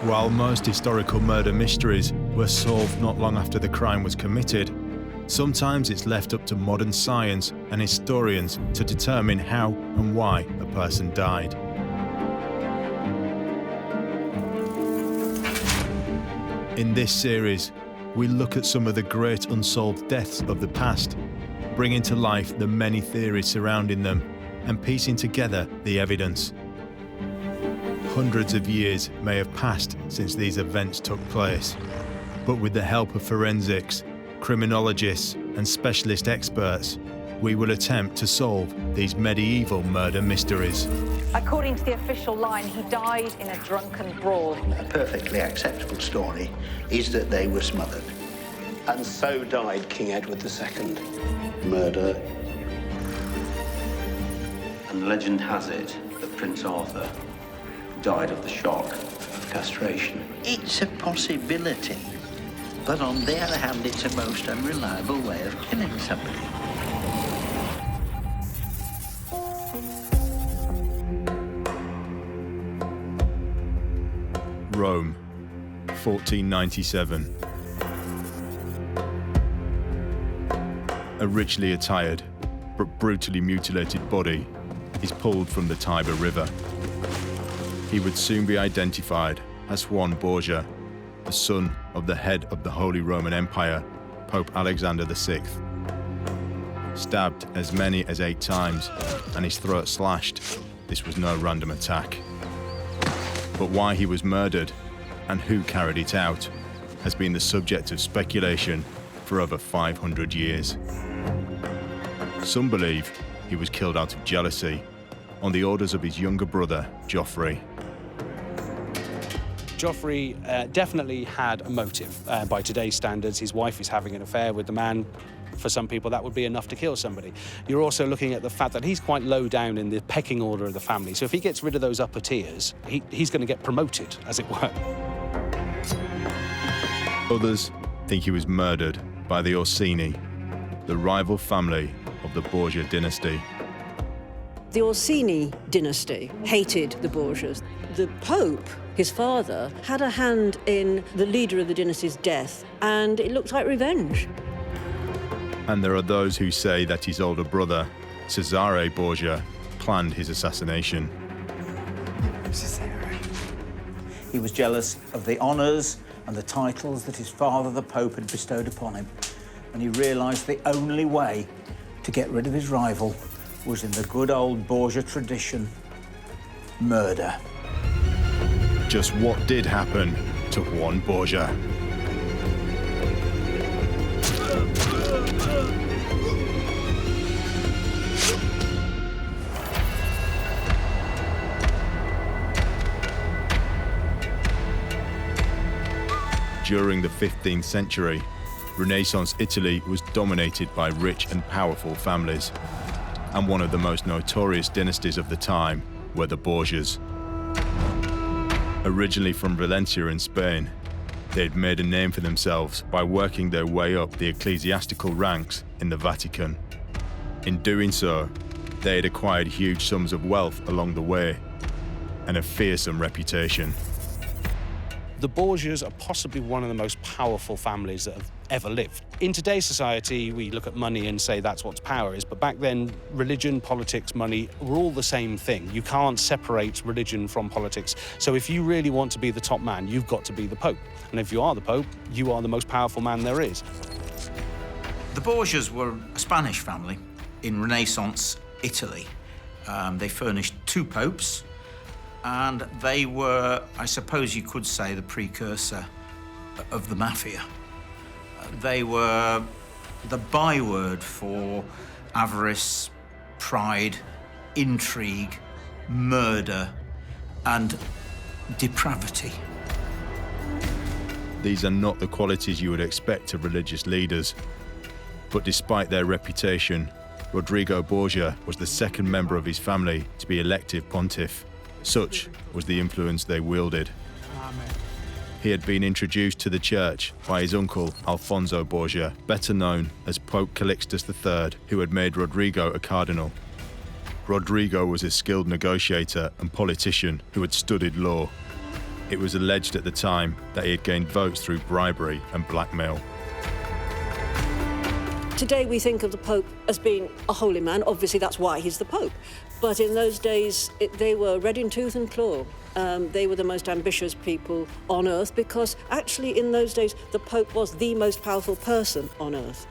While most historical murder mysteries were solved not long after the crime was committed, sometimes it's left up to modern science and historians to determine how and why a person died. In this series, we look at some of the great unsolved deaths of the past, bringing to life the many theories surrounding them and piecing together the evidence. Hundreds of years may have passed since these events took place, but with the help of forensics, criminologists and specialist experts, we will attempt to solve these medieval murder mysteries. According to the official line, he died in a drunken brawl. A perfectly acceptable story is that they were smothered. And so died King Edward II. Murder. And legend has it that Prince Arthur died of the shock of castration. It's a possibility, but on the other hand, it's a most unreliable way of killing somebody. Rome, 1497. A richly attired but brutally mutilated body is pulled from the Tiber River. He would soon be identified as Juan Borgia, the son of the head of the Holy Roman Empire, Pope Alexander VI. Stabbed as many as 8 times and his throat slashed, this was no random attack. But why he was murdered and who carried it out has been the subject of speculation for over 500 years. Some believe he was killed out of jealousy on the orders of his younger brother, Joffre. Joffre definitely had a motive. By today's standards, his wife is having an affair with the man. For some people, that would be enough to kill somebody. You're also looking at the fact that he's quite low down in the pecking order of the family. So if he gets rid of those upper tiers, he's going to get promoted, as it were. Others think he was murdered by the Orsini, the rival family of the Borgia dynasty. The Orsini dynasty hated the Borgias. The Pope, his father, had a hand in the leader of the dynasty's death, and it looked like revenge. And there are those who say that his older brother, Cesare Borgia, planned his assassination. Cesare. He was jealous of the honours and the titles that his father, the Pope, had bestowed upon him. And he realised the only way to get rid of his rival was in the good old Borgia tradition, murder. Just what did happen to Juan Borgia? During the 15th century, Renaissance Italy was dominated by rich and powerful families, and one of the most notorious dynasties of the time were the Borgias. Originally from Valencia in Spain, they had made a name for themselves by working their way up the ecclesiastical ranks in the Vatican. In doing so, they had acquired huge sums of wealth along the way and a fearsome reputation. The Borgias are possibly one of the most powerful families that have ever lived. In today's society, we look at money and say that's what power is, but back then, religion, politics, money were all the same thing. You can't separate religion from politics. So if you really want to be the top man, you've got to be the Pope. And if you are the Pope, you are the most powerful man there is. The Borgias were a Spanish family in Renaissance Italy. They furnished 2 popes, and they were, I suppose you could say, the precursor of the mafia. They were the byword for avarice, pride, intrigue, murder, and depravity. These are not the qualities you would expect of religious leaders. But despite their reputation, Rodrigo Borgia was the second member of his family to be elected pontiff. Such was the influence they wielded. He had been introduced to the church by his uncle, Alfonso Borgia, better known as Pope Calixtus III, who had made Rodrigo a cardinal. Rodrigo was a skilled negotiator and politician who had studied law. It was alleged at the time that he had gained votes through bribery and blackmail. Today we think of the Pope as being a holy man. Obviously that's why he's the Pope. But in those days, they were red in tooth and claw. They were the most ambitious people on earth because actually in those days the Pope was the most powerful person on earth.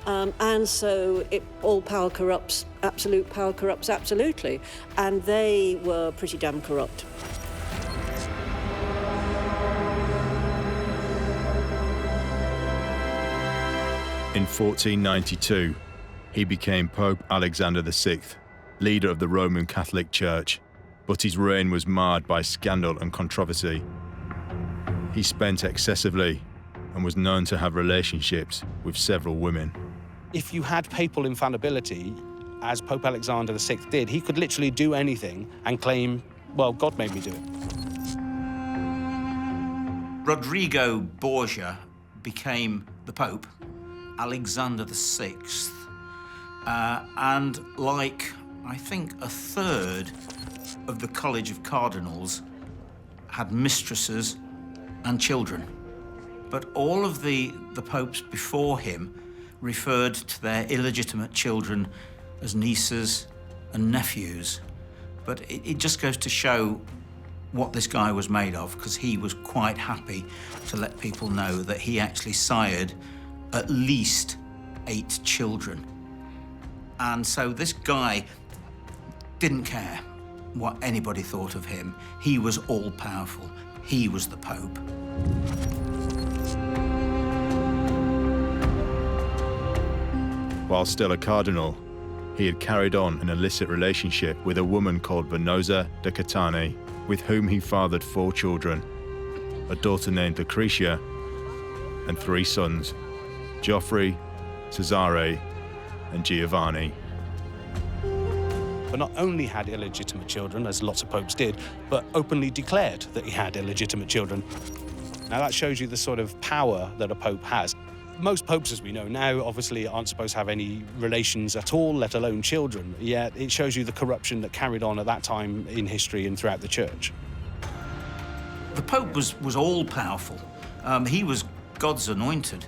And so all power corrupts, absolute power corrupts absolutely. And they were pretty damn corrupt. In 1492, he became Pope Alexander VI, leader of the Roman Catholic Church, but his reign was marred by scandal and controversy. He spent excessively and was known to have relationships with several women. If you had papal infallibility, as Pope Alexander VI did, he could literally do anything and claim, well, God made me do it. Rodrigo Borgia became the Pope, Alexander VI, and like, I think, a third of the College of Cardinals had mistresses and children. But all of the popes before him referred to their illegitimate children as nieces and nephews. But it just goes to show what this guy was made of, because he was quite happy to let people know that he actually sired at least 8 children. And so this guy didn't care what anybody thought of him. He was all-powerful. He was the Pope. While still a cardinal, he had carried on an illicit relationship with a woman called Venosa de Catani, with whom he fathered 4 children, a daughter named Lucretia, and 3 sons, Joffre, Cesare, and Giovanni. But not only had illegitimate children, as lots of popes did, but openly declared that he had illegitimate children. Now that shows you the sort of power that a pope has. Most popes, as we know now, obviously aren't supposed to have any relations at all, let alone children. Yet it shows you the corruption that carried on at that time in history and throughout the church. The Pope was all-powerful. He was God's anointed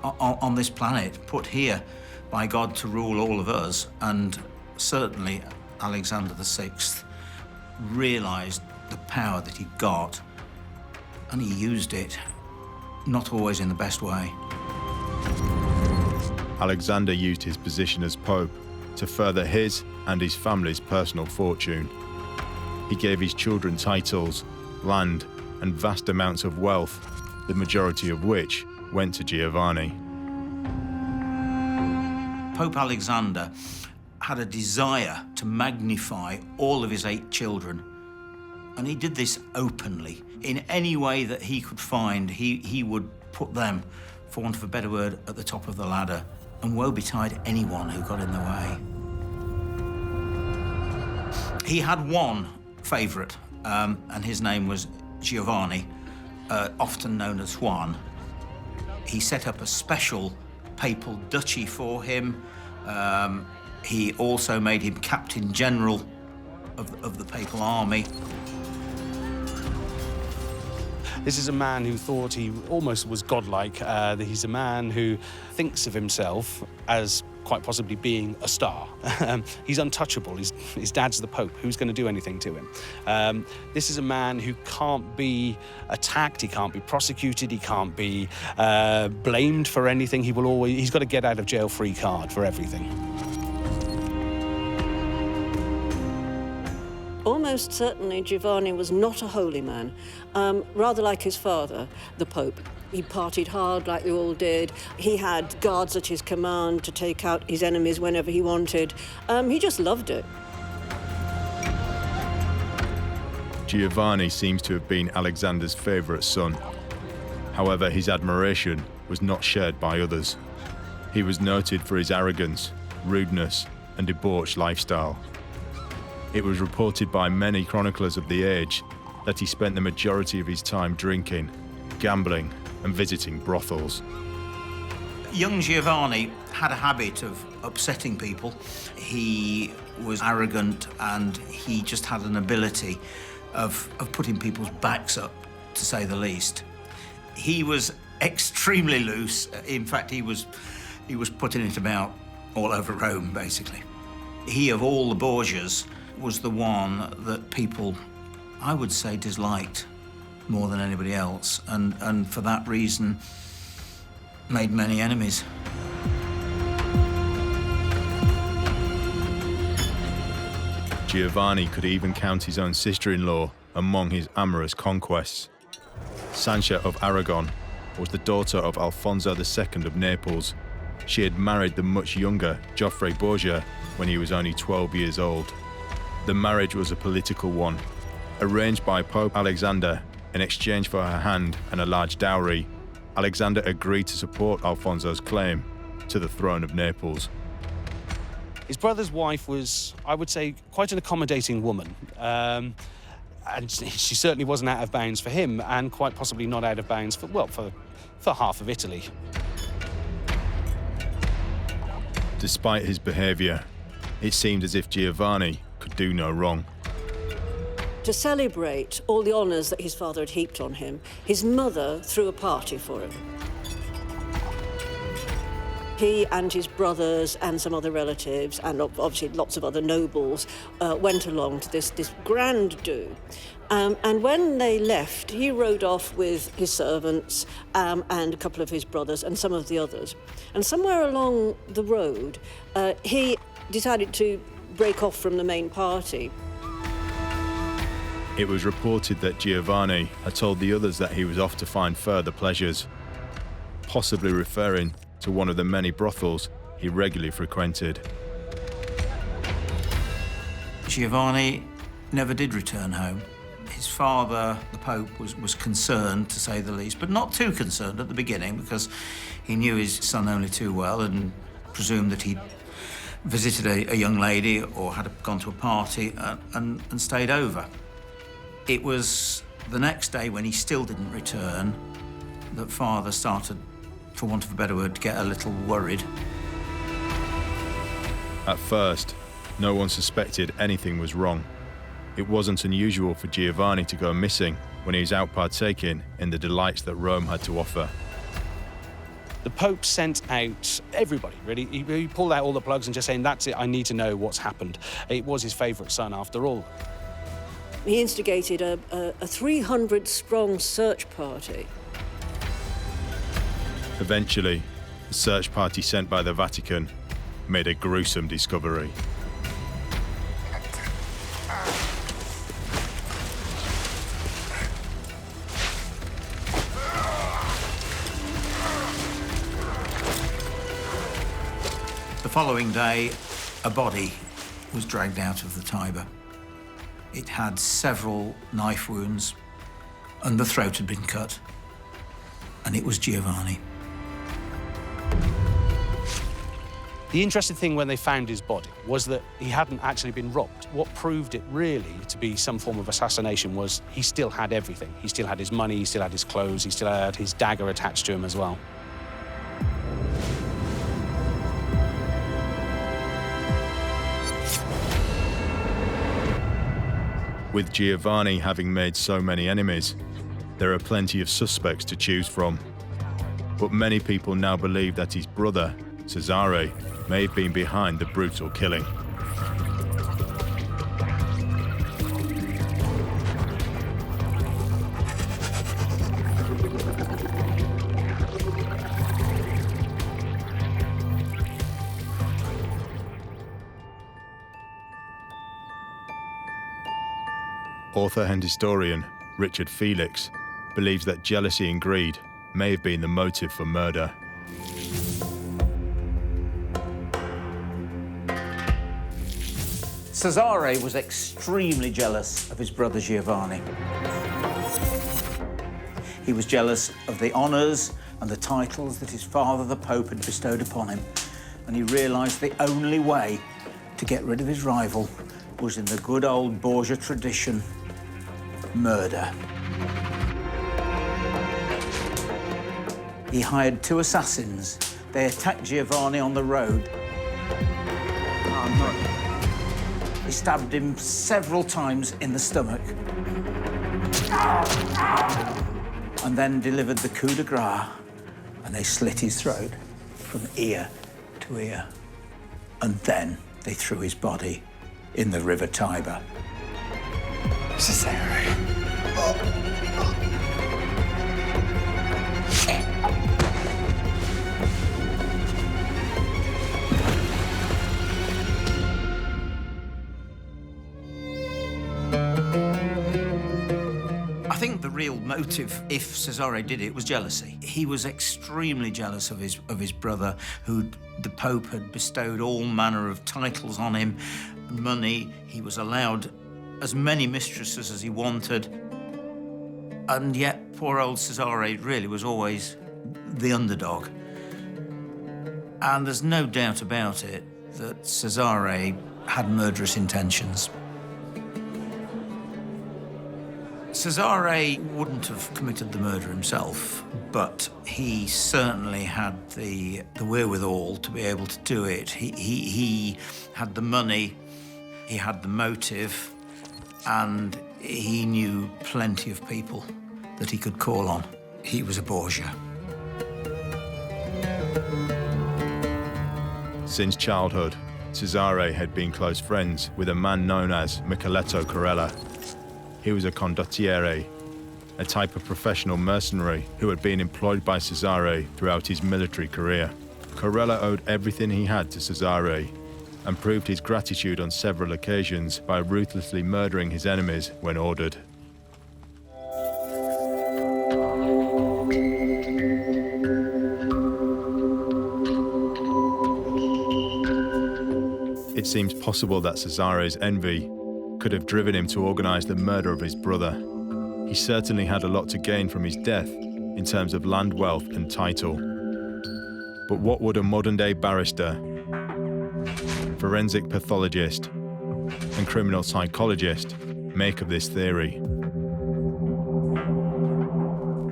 on this planet, put here by God to rule all of us. And certainly Alexander VI realized the power that he got, and he used it, not always in the best way. Alexander used his position as Pope to further his and his family's personal fortune. He gave his children titles, land, and vast amounts of wealth, the majority of which went to Giovanni. Pope Alexander had a desire to magnify all of his 8 children, and he did this openly. In any way that he could find, he would put them, for want of a better word, at the top of the ladder, and woe betide anyone who got in the way. He had one favourite, and his name was Giovanni, often known as Juan. He set up a special papal duchy for him. He also made him Captain General of the papal army. This is a man who thought he almost was godlike. He's a man who thinks of himself as quite possibly being a star. He's untouchable. His dad's the Pope. Who's going to do anything to him? This is a man who can't be attacked. He can't be prosecuted. He can't be blamed for anything. He's got a get out of jail free card for everything. Almost certainly Giovanni was not a holy man, rather like his father, the Pope. He partied hard like they all did. He had guards at his command to take out his enemies whenever he wanted. He just loved it. Giovanni seems to have been Alexander's favourite son. However, his admiration was not shared by others. He was noted for his arrogance, rudeness, and debauched lifestyle. It was reported by many chroniclers of the age that he spent the majority of his time drinking, gambling, and visiting brothels. Young Giovanni had a habit of upsetting people. He was arrogant, and he just had an ability of putting people's backs up to say the least. He was extremely loose. In fact, he was putting it about all over Rome, basically. He, of all the Borgias, was the one that people, I would say, disliked more than anybody else, and for that reason, made many enemies. Giovanni could even count his own sister-in-law among his amorous conquests. Sancha of Aragon was the daughter of Alfonso II of Naples. She had married the much younger Joffre Borgia when he was only 12 years old. The marriage was a political one. Arranged by Pope Alexander in exchange for her hand and a large dowry, Alexander agreed to support Alfonso's claim to the throne of Naples. His brother's wife was, I would say, quite an accommodating woman. And she certainly wasn't out of bounds for him, and quite possibly not out of bounds for half of Italy. Despite his behaviour, it seemed as if Giovanni could do no wrong. To celebrate all the honours that his father had heaped on him, his mother threw a party for him. He and his brothers and some other relatives, and obviously lots of other nobles, went along to this grand do. And when they left, he rode off with his servants and a couple of his brothers and some of the others. And somewhere along the road, he decided to break off from the main party. It was reported that Giovanni had told the others that he was off to find further pleasures, possibly referring to one of the many brothels he regularly frequented. Giovanni never did return home. His father, the Pope, was concerned, to say the least, but not too concerned at the beginning, because he knew his son only too well and presumed that he'd visited a young lady or had gone to a party and stayed over. It was the next day, when he still didn't return, that father started, for want of a better word, to get a little worried. At first, no one suspected anything was wrong. It wasn't unusual for Giovanni to go missing when he was out partaking in the delights that Rome had to offer. The Pope sent out everybody, really. He pulled out all the plugs and just saying, that's it, I need to know what's happened. It was his favourite son, after all. He instigated a 300-strong search party. Eventually, the search party sent by the Vatican made a gruesome discovery. The following day, a body was dragged out of the Tiber. It had several knife wounds, and the throat had been cut, and it was Giovanni. The interesting thing when they found his body was that he hadn't actually been robbed. What proved it really to be some form of assassination was he still had everything. He still had his money, he still had his clothes, he still had his dagger attached to him as well. With Giovanni having made so many enemies, there are plenty of suspects to choose from. But many people now believe that his brother, Cesare, may have been behind the brutal killing. Author and historian Richard Felix believes that jealousy and greed may have been the motive for murder. Cesare was extremely jealous of his brother Giovanni. He was jealous of the honours and the titles that his father, the Pope, had bestowed upon him, and he realised the only way to get rid of his rival was in the good old Borgia tradition: murder. He hired 2 assassins. They attacked Giovanni on the road. He stabbed him several times in the stomach. and then delivered the coup de grace, and they slit his throat from ear to ear. And then they threw his body in the River Tiber. Cesare. I think the real motive, if Cesare did it, was jealousy. He was extremely jealous of his brother, who the Pope had bestowed all manner of titles on him, money. He was allowed as many mistresses as he wanted. And yet, poor old Cesare really was always the underdog. And there's no doubt about it that Cesare had murderous intentions. Cesare wouldn't have committed the murder himself, but he certainly had the wherewithal to be able to do it. He had the money, he had the motive, and he knew plenty of people that he could call on. He was a Borgia. Since childhood, Cesare had been close friends with a man known as Micheletto Corella. He was a condottiere, a type of professional mercenary who had been employed by Cesare throughout his military career. Corella owed everything he had to Cesare and proved his gratitude on several occasions by ruthlessly murdering his enemies when ordered. It seems possible that Cesare's envy could have driven him to organize the murder of his brother. He certainly had a lot to gain from his death in terms of land wealth and title. But what would a modern-day barrister, forensic pathologist, and criminal psychologist make of this theory?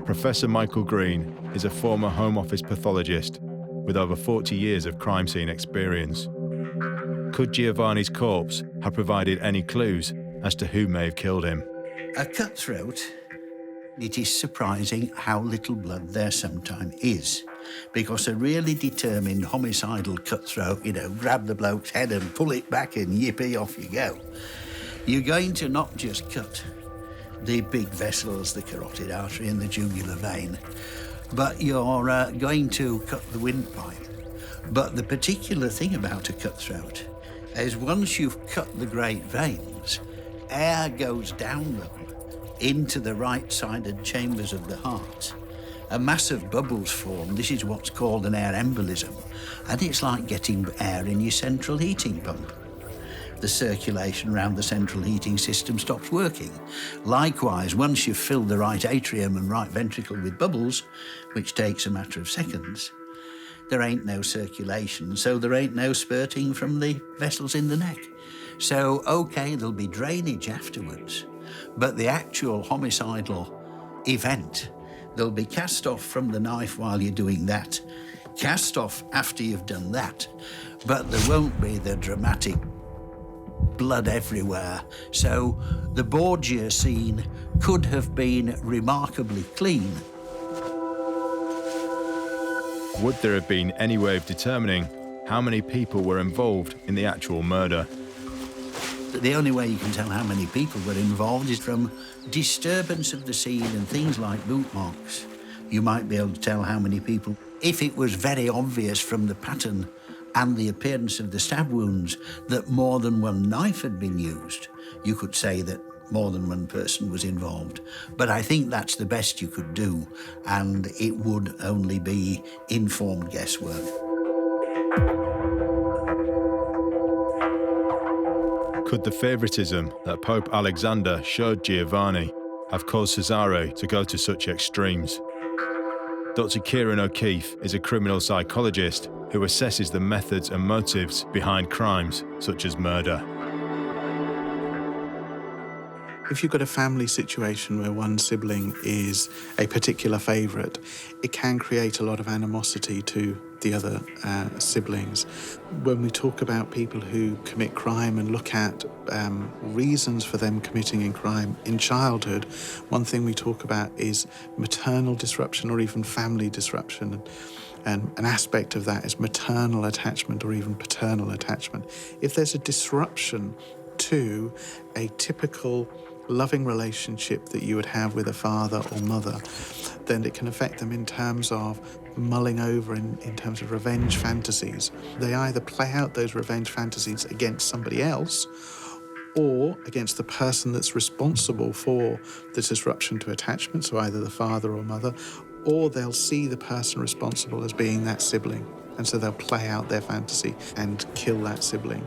Professor Michael Green is a former Home Office pathologist with over 40 years of crime scene experience. Could Giovanni's corpse have provided any clues as to who may have killed him? A cutthroat, it is surprising how little blood there sometimes is. Because a really determined homicidal cutthroat, grab the bloke's head and pull it back and yippee, off you go. You're going to not just cut the big vessels, the carotid artery and the jugular vein, but you're going to cut the windpipe. But the particular thing about a cutthroat is once you've cut the great veins, air goes down them into the right-sided chambers of the heart. A mass of bubbles form. This is what's called an air embolism, and it's like getting air in your central heating pump. The circulation around the central heating system stops working. Likewise, once you've filled the right atrium and right ventricle with bubbles, which takes a matter of seconds, there ain't no circulation, so there ain't no spurting from the vessels in the neck. So, okay, there'll be drainage afterwards, but the actual homicidal event, they'll be cast off from the knife while you're doing that, cast off after you've done that, but there won't be the dramatic blood everywhere. So the Borgia scene could have been remarkably clean. Would there have been any way of determining how many people were involved in the actual murder? The only way you can tell how many people were involved is from disturbance of the scene and things like boot marks. You might be able to tell how many people. If it was very obvious from the pattern and the appearance of the stab wounds that more than one knife had been used, you could say that more than one person was involved. But I think that's the best you could do, and it would only be informed guesswork. Could the favoritism that Pope Alexander showed Giovanni have caused Cesare to go to such extremes? Dr. Kieran O'Keefe is a criminal psychologist who assesses the methods and motives behind crimes such as murder. If you've got a family situation where one sibling is a particular favourite, it can create a lot of animosity to the other siblings. When we talk about people who commit crime and look at reasons for them committing crime in childhood, one thing we talk about is maternal disruption or even family disruption. And an aspect of that is maternal attachment or even paternal attachment. If there's a disruption to a typical loving relationship that you would have with a father or mother, then it can affect them in terms of mulling over in terms of revenge fantasies. They either play out those revenge fantasies against somebody else or against the person that's responsible for the disruption to attachment, so either the father or mother, or they'll see the person responsible as being that sibling, and so they'll play out their fantasy and kill that sibling.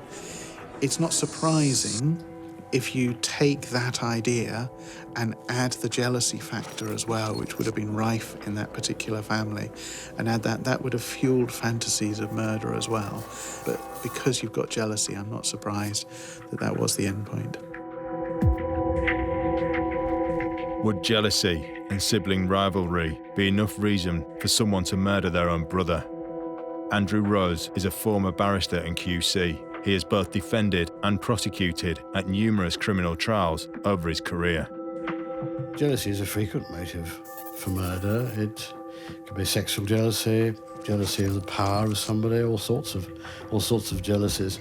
It's not surprising if you take that idea and add the jealousy factor as well, which would have been rife in that particular family, and add that would have fueled fantasies of murder as well. But because you've got jealousy, I'm not surprised that was the end point. Would jealousy and sibling rivalry be enough reason for someone to murder their own brother? Andrew Rose is a former barrister and QC. He has both defended and prosecuted at numerous criminal trials over his career. Jealousy is a frequent motive for murder. It could be sexual jealousy, jealousy of the power of somebody, all sorts of jealousies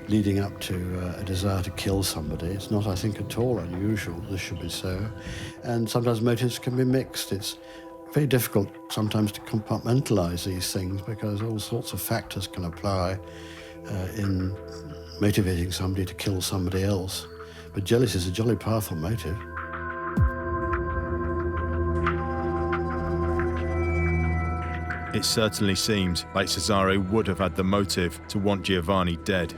leading up to a desire to kill somebody. It's not, I think, at all unusual. This should be so. And sometimes motives can be mixed. It's very difficult sometimes to compartmentalise these things because all sorts of factors can apply in motivating somebody to kill somebody else. But jealousy is a jolly powerful motive. It certainly seems like Cesare would have had the motive to want Giovanni dead.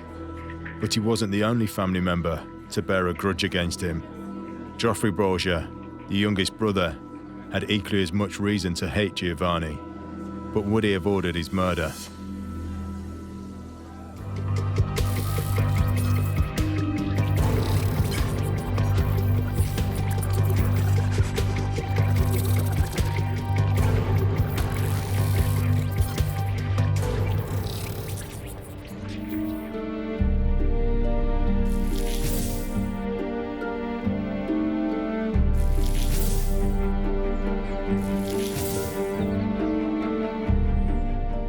But he wasn't the only family member to bear a grudge against him. Joffre Borgia, the youngest brother, had equally as much reason to hate Giovanni. But would he have ordered his murder?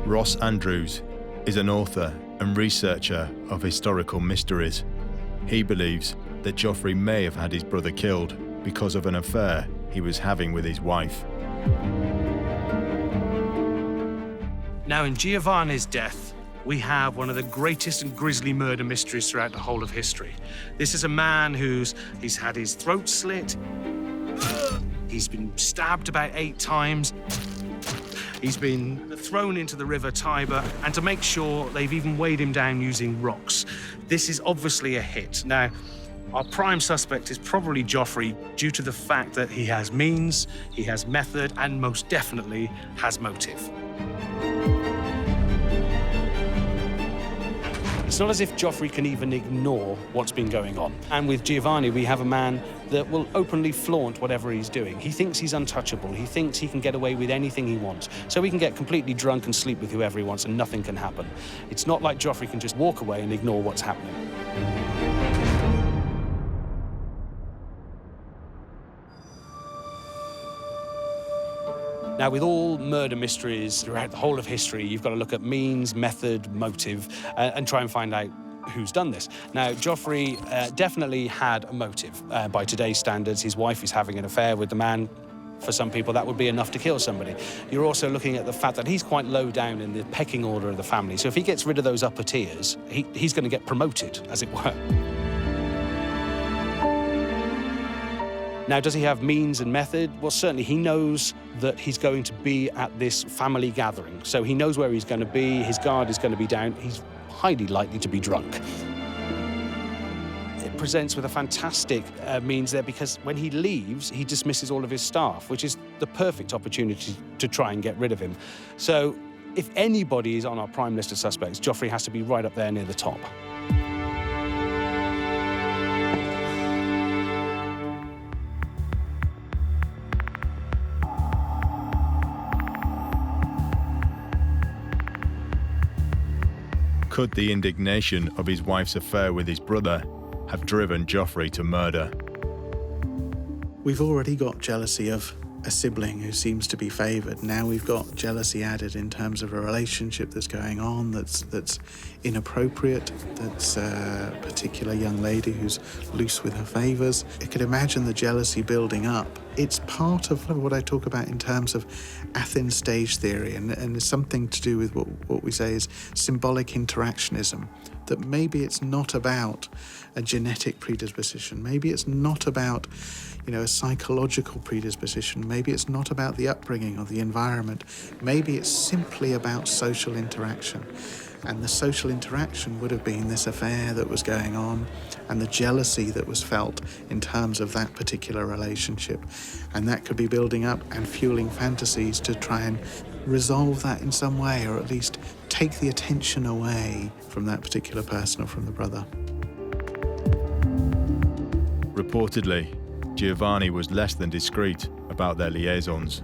Ross Andrews is an author and researcher of historical mysteries. He believes that Joffre may have had his brother killed because of an affair he was having with his wife. Now, in Giovanni's death, we have one of the greatest and grisly murder mysteries throughout the whole of history. This is a man he's had his throat slit, he's been stabbed about 8 times, he's been thrown into the river Tiber, and to make sure, they've even weighed him down using rocks. This is obviously a hit. Now, our prime suspect is probably Joffre due to the fact that he has means, he has method, and most definitely has motive. It's not as if Joffre can even ignore what's been going on. And with Giovanni, we have a man that will openly flaunt whatever he's doing. He thinks he's untouchable. He thinks he can get away with anything he wants. So he can get completely drunk and sleep with whoever he wants and nothing can happen. It's not like Joffre can just walk away and ignore what's happening. Now, with all murder mysteries throughout the whole of history, you've got to look at means, method, motive, and try and find out who's done this. Now, Joffre definitely had a motive. By today's standards, his wife is having an affair with the man. For some people, that would be enough to kill somebody. You're also looking at the fact that he's quite low down in the pecking order of the family. So if he gets rid of those upper tiers, he's going to get promoted, as it were. Now, does he have means and method? Well, certainly he knows that he's going to be at this family gathering. So he knows where he's going to be, his guard is going to be down, he's highly likely to be drunk. It presents with a fantastic means there because when he leaves, he dismisses all of his staff, which is the perfect opportunity to try and get rid of him. So if anybody is on our prime list of suspects, Joffre has to be right up there near the top. Could the indignation of his wife's affair with his brother have driven Joffre to murder? We've already got jealousy of a sibling who seems to be favoured. Now we've got jealousy added in terms of a relationship that's going on that's inappropriate, that's a particular young lady who's loose with her favours. I could imagine the jealousy building up. It's part of what I talk about in terms of Athens stage theory, and it's something to do with what we say is symbolic interactionism, that maybe it's not about a genetic predisposition, maybe it's not about a psychological predisposition, maybe it's not about the upbringing or the environment, maybe it's simply about social interaction. And the social interaction would have been this affair that was going on and the jealousy that was felt in terms of that particular relationship. And that could be building up and fueling fantasies to try and resolve that in some way, or at least take the attention away from that particular person or from the brother. Reportedly, Giovanni was less than discreet about their liaisons.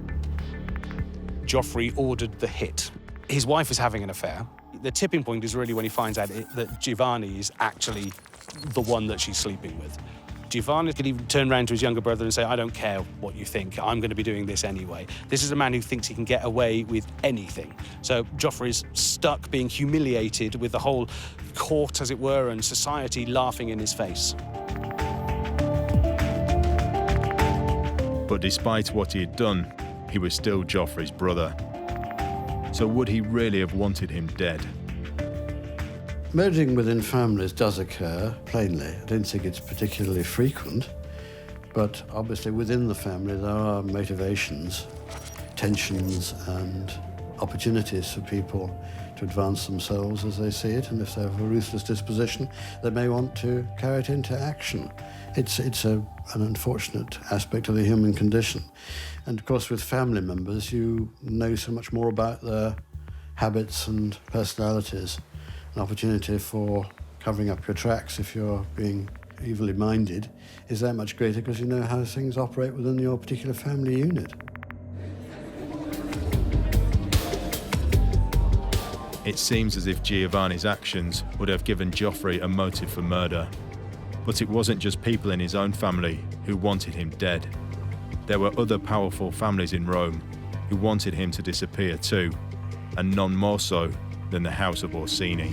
Joffre ordered the hit. His wife is having an affair. The tipping point is really when he finds out that Giovanni is actually the one that she's sleeping with. Giovanni could even turn around to his younger brother and say, I don't care what you think, I'm going to be doing this anyway. This is a man who thinks he can get away with anything. So Joffre is stuck being humiliated with the whole court, as it were, and society laughing in his face. But despite what he had done, he was still Joffre's brother. So would he really have wanted him dead? Merging within families does occur, plainly. I don't think it's particularly frequent, but obviously within the family there are motivations, tensions and opportunities for people to advance themselves as they see it, and if they have a ruthless disposition, they may want to carry it into action. It's an unfortunate aspect of the human condition. And of course with family members you know so much more about their habits and personalities. An opportunity for covering up your tracks if you're being evilly minded is that much greater because you know how things operate within your particular family unit. It seems as if Giovanni's actions would have given Joffre a motive for murder. But it wasn't just people in his own family who wanted him dead. There were other powerful families in Rome who wanted him to disappear too, and none more so than the House of Orsini.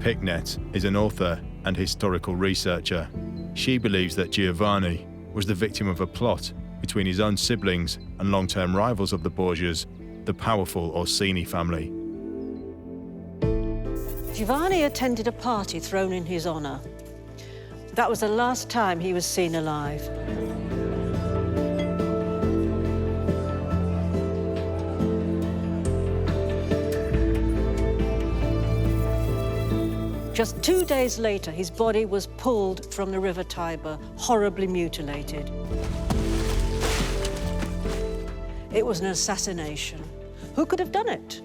Picknett is an author and historical researcher. She believes that Giovanni was the victim of a plot between his own siblings and long-term rivals of the Borgias, the powerful Orsini family. Giovanni attended a party thrown in his honour. That was the last time he was seen alive. Just 2 days later, his body was pulled from the River Tiber, horribly mutilated. It was an assassination. Who could have done it?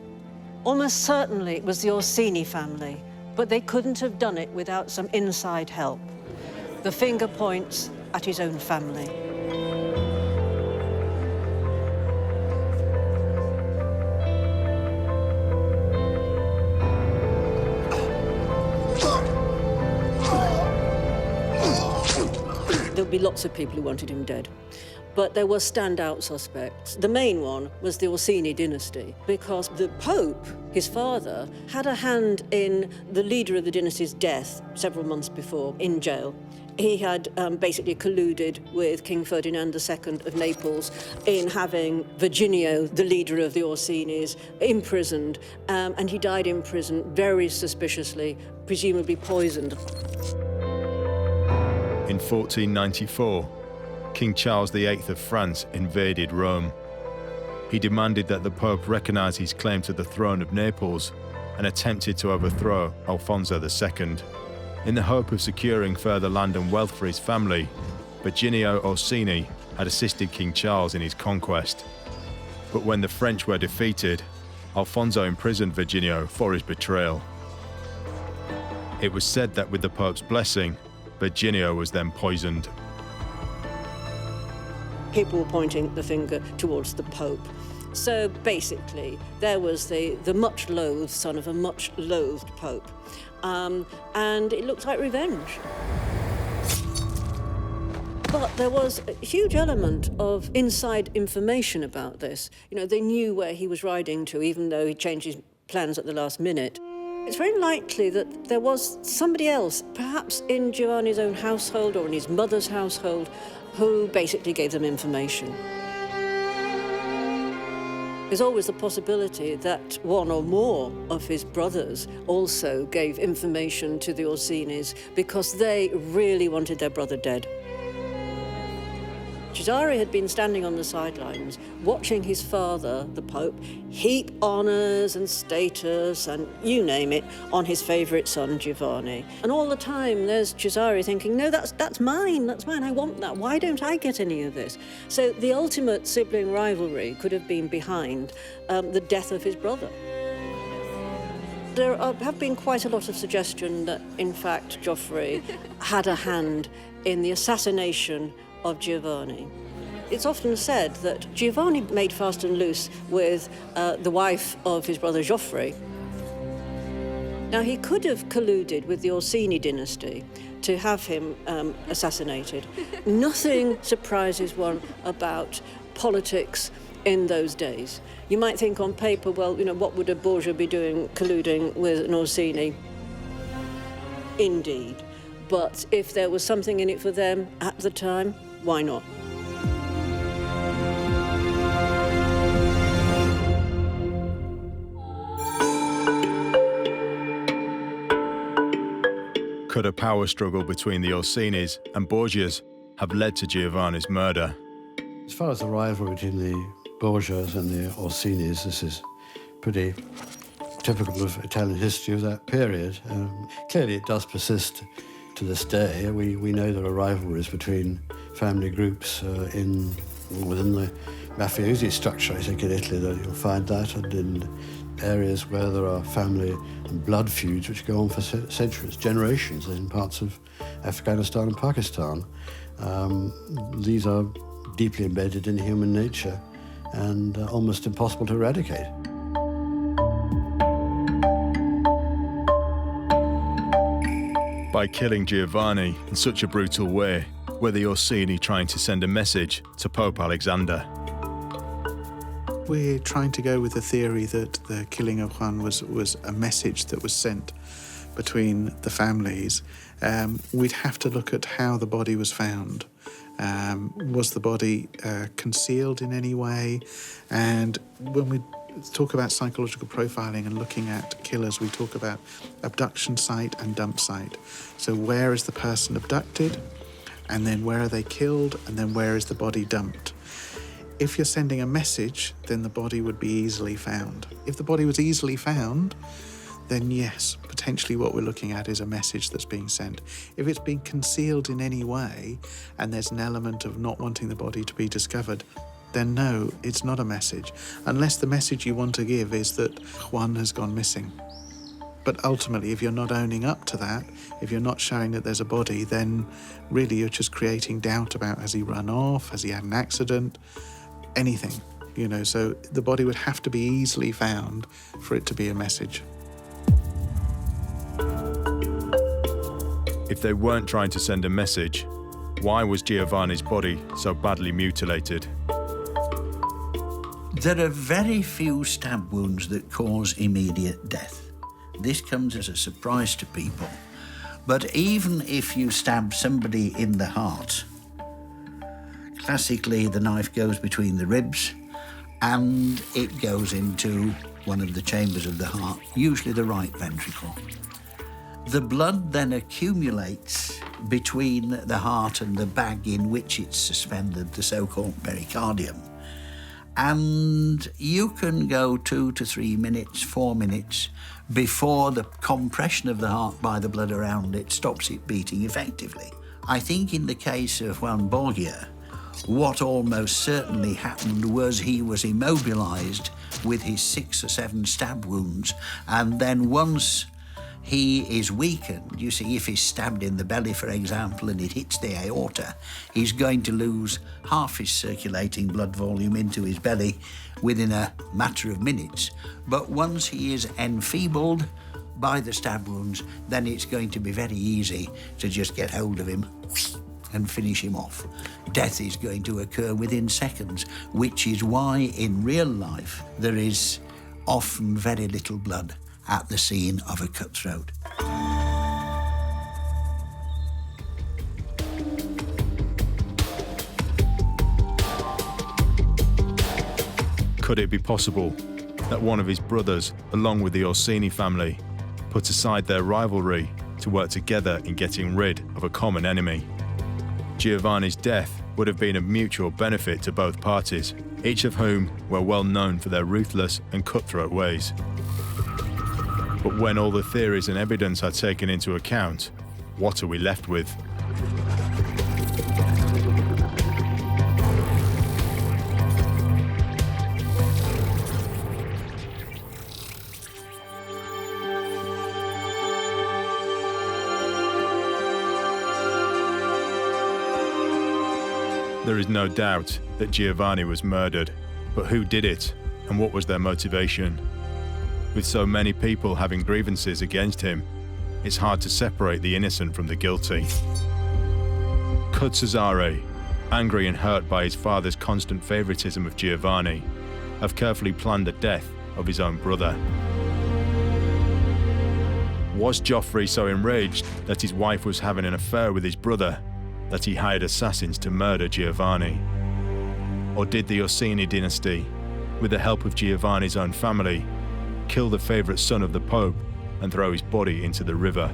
Almost certainly it was the Orsini family, but they couldn't have done it without some inside help. The finger points at his own family. There'll be lots of people who wanted him dead, but there were standout suspects. The main one was the Orsini dynasty, because the Pope, his father, had a hand in the leader of the dynasty's death several months before in jail. He had basically colluded with King Ferdinand II of Naples in having Virginio, the leader of the Orsinis, imprisoned, and he died in prison very suspiciously, presumably poisoned. In 1494, King Charles VIII of France invaded Rome. He demanded that the Pope recognise his claim to the throne of Naples and attempted to overthrow Alfonso II. In the hope of securing further land and wealth for his family, Virginio Orsini had assisted King Charles in his conquest. But when the French were defeated, Alfonso imprisoned Virginio for his betrayal. It was said that with the Pope's blessing, Virginio was then poisoned. People were pointing the finger towards the Pope. So basically, there was the much-loathed son of a much-loathed Pope. And it looked like revenge. But there was a huge element of inside information about this. You know, they knew where he was riding to, even though he changed his plans at the last minute. It's very likely that there was somebody else, perhaps in Giovanni's own household or in his mother's household, who basically gave them information. There's always the possibility that one or more of his brothers also gave information to the Orsinis because they really wanted their brother dead. Cesare had been standing on the sidelines, watching his father, the Pope, heap honours and status and you name it on his favourite son, Giovanni. And all the time there's Cesare thinking, no, that's mine, I want that. Why don't I get any of this? So the ultimate sibling rivalry could have been behind the death of his brother. There have been quite a lot of suggestion that, in fact, Joffre had a hand in the assassination of Giovanni. It's often said that Giovanni made fast and loose with the wife of his brother Joffre. Now, he could have colluded with the Orsini dynasty to have him assassinated. Nothing surprises one about politics in those days. You might think on paper, well, you know, what would a Borgia be doing colluding with an Orsini? Indeed. But if there was something in it for them at the time, why not? Could a power struggle between the Orsinis and Borgias have led to Giovanni's murder? As far as the rivalry between the Borgias and the Orsinis, this is pretty typical of Italian history of that period. Clearly it does persist to this day. We know there are rivalries between family groups within the mafiosi structure. I think in Italy that you'll find that, and in areas where there are family and blood feuds which go on for centuries, generations, in parts of Afghanistan and Pakistan. These are deeply embedded in human nature and almost impossible to eradicate. By killing Giovanni in such a brutal way, were the Orsini trying to send a message to Pope Alexander? We're trying to go with the theory that the killing of Juan was a message that was sent between the families. We'd have to look at how the body was found. Was the body concealed in any way? And when we talk about psychological profiling and looking at killers, we talk about abduction site and dump site. So where is the person abducted? And then where are they killed? And then where is the body dumped? If you're sending a message, then the body would be easily found. If the body was easily found, then yes, potentially what we're looking at is a message that's being sent. If it's been concealed in any way, and there's an element of not wanting the body to be discovered, then no, it's not a message. Unless the message you want to give is that Juan has gone missing. But ultimately, if you're not owning up to that, if you're not showing that there's a body, then really you're just creating doubt about, has he run off, has he had an accident, anything, you know. So the body would have to be easily found for it to be a message. If they weren't trying to send a message, why was Giovanni's body so badly mutilated? There are very few stab wounds that cause immediate death. This comes as a surprise to people. But even if you stab somebody in the heart, classically the knife goes between the ribs and it goes into one of the chambers of the heart, usually the right ventricle. The blood then accumulates between the heart and the bag in which it's suspended, the so-called pericardium. And you can go 2 to 3 minutes, 4 minutes before the compression of the heart by the blood around it stops it beating effectively. I think in the case of Juan Borgia, what almost certainly happened was he was immobilised with his 6 or 7 stab wounds, and then once he is weakened, you see, if he's stabbed in the belly, for example, and it hits the aorta, he's going to lose half his circulating blood volume into his belly within a matter of minutes. But once he is enfeebled by the stab wounds, then it's going to be very easy to just get hold of him and finish him off. Death is going to occur within seconds, which is why in real life there is often very little blood at the scene of a cutthroat. Could it be possible that one of his brothers, along with the Orsini family, put aside their rivalry to work together in getting rid of a common enemy? Giovanni's death would have been of mutual benefit to both parties, each of whom were well known for their ruthless and cutthroat ways. But when all the theories and evidence are taken into account, what are we left with? There is no doubt that Giovanni was murdered, but who did it and what was their motivation? With so many people having grievances against him, it's hard to separate the innocent from the guilty. Could Cesare, angry and hurt by his father's constant favoritism of Giovanni, have carefully planned the death of his own brother? Was Joffre so enraged that his wife was having an affair with his brother that he hired assassins to murder Giovanni? Or did the Orsini dynasty, with the help of Giovanni's own family, kill the favourite son of the Pope and throw his body into the river?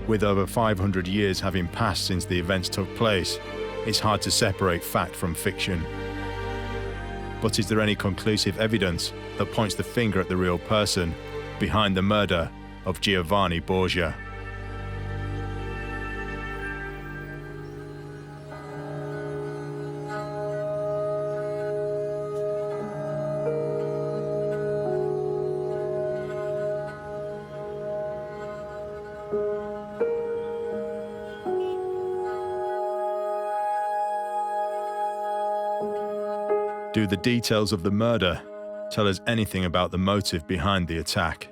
With over 500 years having passed since the events took place, it's hard to separate fact from fiction. But is there any conclusive evidence that points the finger at the real person behind the murder of Giovanni Borgia? Do the details of the murder tell us anything about the motive behind the attack?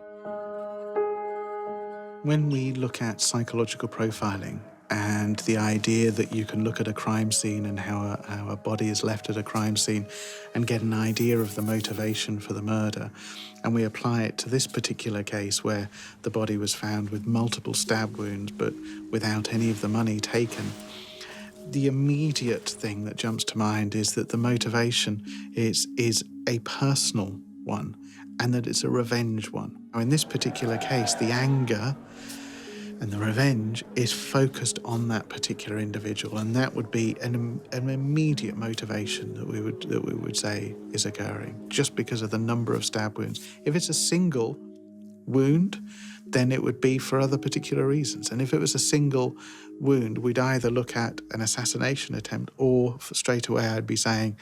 When we look at psychological profiling and the idea that you can look at a crime scene and how a body is left at a crime scene and get an idea of the motivation for the murder, and we apply it to this particular case where the body was found with multiple stab wounds but without any of the money taken, the immediate thing that jumps to mind is that the motivation is a personal one and that it's a revenge one. Now, in this particular case, the anger and the revenge is focused on that particular individual, and that would be an immediate motivation that we would say is occurring just because of the number of stab wounds. If it's a single wound, then it would be for other particular reasons. And if it was a single wound, we'd either look at an assassination attempt or straight away I'd be saying,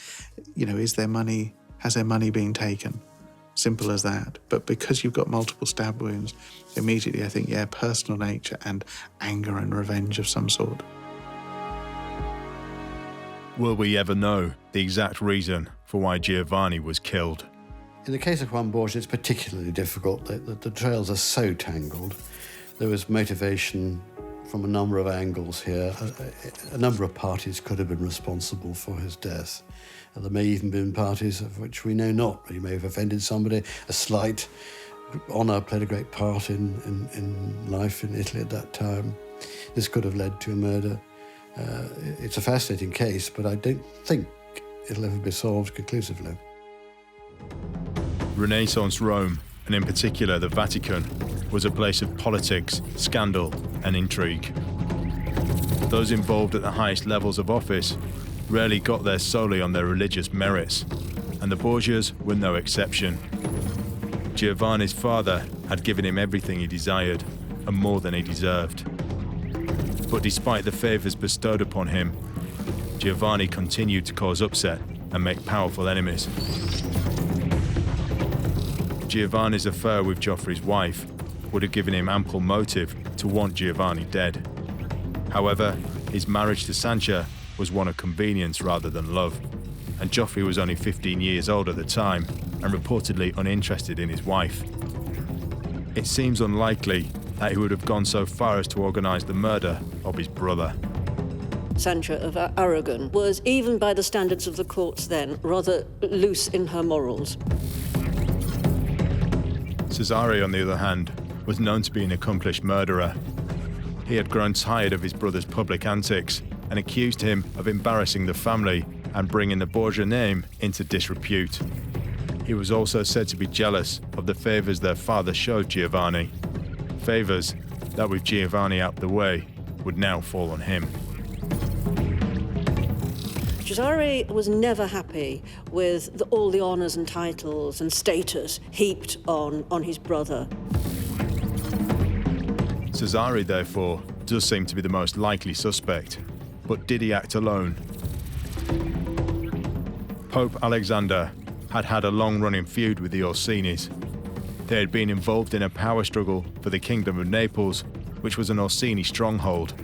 has their money been taken? Simple as that. But because you've got multiple stab wounds, immediately I think, personal nature and anger and revenge of some sort. Will we ever know the exact reason for why Giovanni was killed? In the case of Juan Borgia, it's particularly difficult. The trails are so tangled. There was motivation from a number of angles here. A number of parties could have been responsible for his death. There may even been parties of which we know not. He may have offended somebody. A slight honour played a great part in life in Italy at that time. This could have led to a murder. It's a fascinating case, but I don't think it'll ever be solved conclusively. Renaissance Rome, and in particular the Vatican, was a place of politics, scandal and intrigue. Those involved at the highest levels of office rarely got there solely on their religious merits, and the Borgias were no exception. Giovanni's father had given him everything he desired, and more than he deserved. But despite the favours bestowed upon him, Giovanni continued to cause upset and make powerful enemies. Giovanni's affair with Joffre's wife would have given him ample motive to want Giovanni dead. However, his marriage to Sancha was one of convenience rather than love, and Joffre was only 15 years old at the time and reportedly uninterested in his wife. It seems unlikely that he would have gone so far as to organise the murder of his brother. Sancha of Aragon was, even by the standards of the courts then, rather loose in her morals. Cesare, on the other hand, was known to be an accomplished murderer. He had grown tired of his brother's public antics and accused him of embarrassing the family and bringing the Borgia name into disrepute. He was also said to be jealous of the favours their father showed Giovanni. Favours that, with Giovanni out the way, would now fall on him. Cesare was never happy with all the honours and titles and status heaped on his brother. Cesare, therefore, does seem to be the most likely suspect. But did he act alone? Pope Alexander had had a long-running feud with the Orsinis. They had been involved in a power struggle for the Kingdom of Naples, which was an Orsini stronghold.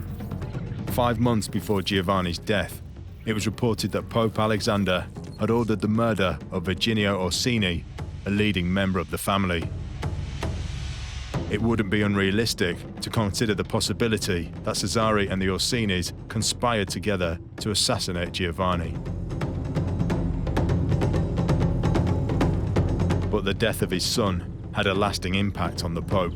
5 months before Giovanni's death, it was reported that Pope Alexander had ordered the murder of Virginio Orsini, a leading member of the family. It wouldn't be unrealistic to consider the possibility that Cesare and the Orsinis conspired together to assassinate Giovanni. But the death of his son had a lasting impact on the Pope.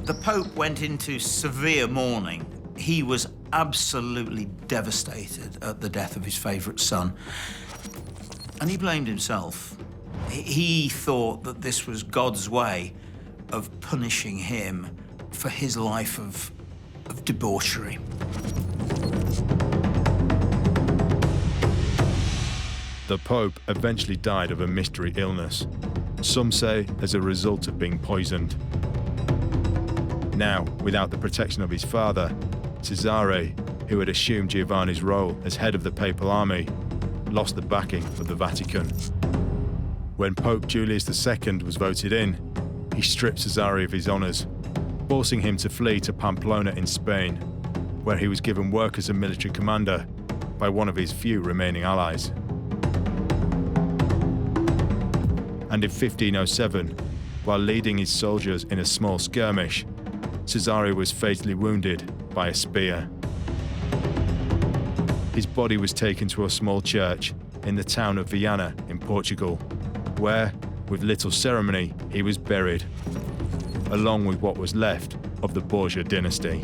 The Pope went into severe mourning. He was absolutely devastated at the death of his favourite son, and he blamed himself. He thought that this was God's way of punishing him for his life of debauchery. The Pope eventually died of a mystery illness, some say as a result of being poisoned. Now, without the protection of his father, Cesare, who had assumed Giovanni's role as head of the papal army, lost the backing of the Vatican. When Pope Julius II was voted in, he stripped Cesare of his honours, forcing him to flee to Pamplona in Spain, where he was given work as a military commander by one of his few remaining allies. And in 1507, while leading his soldiers in a small skirmish, Cesare was fatally wounded by a spear. His body was taken to a small church in the town of Viana in Portugal, where, with little ceremony, he was buried, along with what was left of the Borgia dynasty.